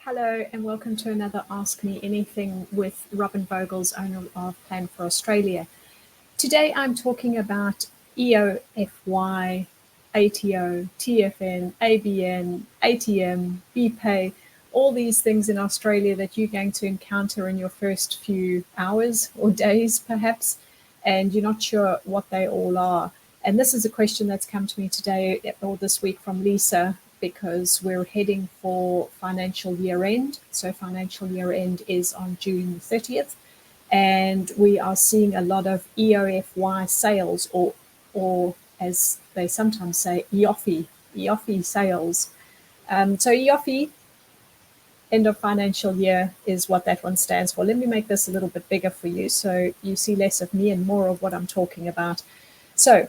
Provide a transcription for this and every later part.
Hello and welcome to another Ask Me Anything with Robin Vogel's, owner of Plan for Australia. Today I'm talking about EOFY, ATO, TFN, ABN, ATM, BPAY, all these things in Australia that you're going to encounter in your first few hours or days perhaps, and you're not sure what they all are. And this is a question that's come to me today or this week from Lisa, because we're heading for financial year end. So financial year end is on June 30th, and we are seeing a lot of EOFY sales, or as they sometimes say, EOFY sales. So EOFY, end of financial year, is what that one stands for. Let me make this a little bit bigger for you so you see less of me and more of what I'm talking about. So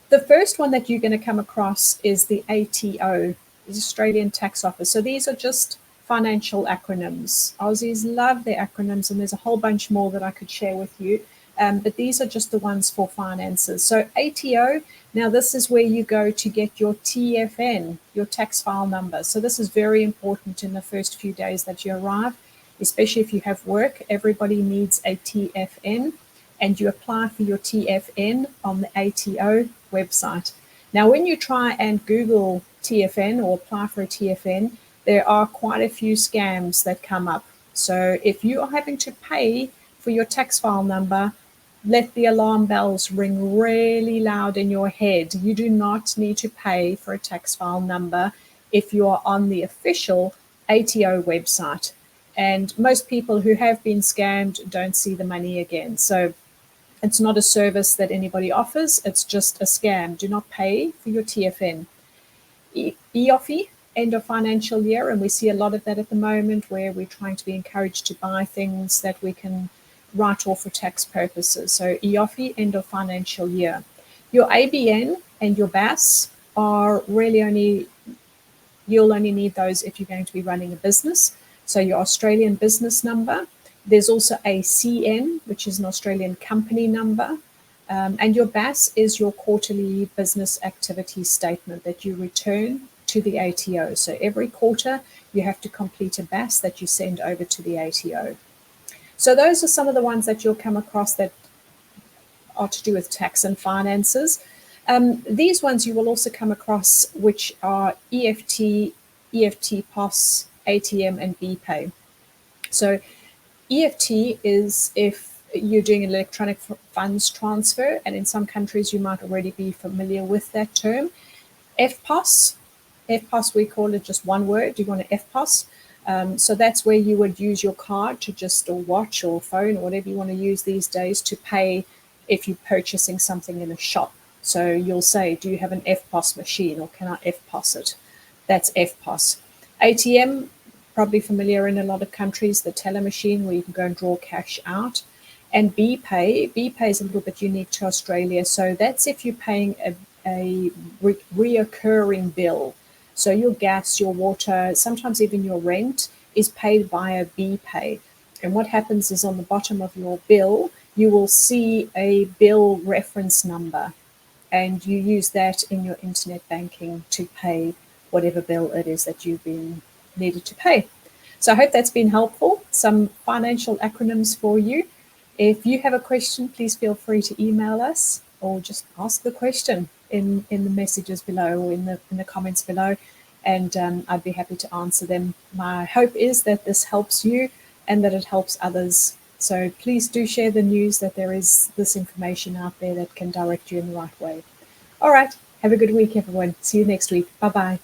the first one that you're going to come across is the ATO, the Australian Tax Office. So these are just financial acronyms. Aussies love their acronyms, and there's a whole bunch more that I could share with you. But these are just the ones for finances. So ATO, now this is where you go to get your TFN, your tax file number. So this is very important in the first few days that you arrive, especially if you have work. Everybody needs a TFN, and you apply for your TFN on the ATO website. Now, when you try and Google TFN or apply for a TFN, there are quite a few scams that come up. So if you are having to pay for your tax file number, let the alarm bells ring really loud in your head. You do not need to pay for a tax file number if you are on the official ATO website. And most people who have been scammed don't see the money again. So it's not a service that anybody offers. It's just a scam. Do not pay for your TFN. EOFY, end of financial year, and we see a lot of that at the moment, where we're trying to be encouraged to buy things that we can write off for tax purposes. So EOFY, end of financial year. Your ABN and your BAS are really you'll only need those if you're going to be running a business. So your Australian business number. There's also a CN, which is an Australian company number. And your BAS is your quarterly business activity statement that you return to the ATO. So every quarter, you have to complete a BAS that you send over to the ATO. So those are some of the ones that you'll come across that are to do with tax and finances. These ones you will also come across, which are EFT, EFTPOS, ATM, and BPAY. So EFT is if you're doing an electronic funds transfer, and in some countries you might already be familiar with that term. EFTPOS, we call it just one word. You want an EFTPOS. So that's where you would use your card to just, or watch or phone or whatever you want to use these days to pay if you're purchasing something in a shop. So you'll say, do you have an EFTPOS machine, or can I EFTPOS it? That's EFTPOS. ATM, probably familiar in a lot of countries, the teller machine where you can go and draw cash out. And BPAY is a little bit unique to Australia. So that's if you're paying a reoccurring bill. So your gas, your water, sometimes even your rent is paid via BPAY. And what happens is on the bottom of your bill, you will see a bill reference number, and you use that in your internet banking to pay whatever bill it is that you've been needed to pay. So I hope that's been helpful. Some financial acronyms for you. If you have a question, please feel free to email us, or just ask the question in the messages below, or in the comments below, and I'd be happy to answer them. My hope is that this helps you and that it helps others. So please do share the news that there is this information out there that can direct you in the right way. All right. Have a good week, everyone. See you next week. Bye-bye.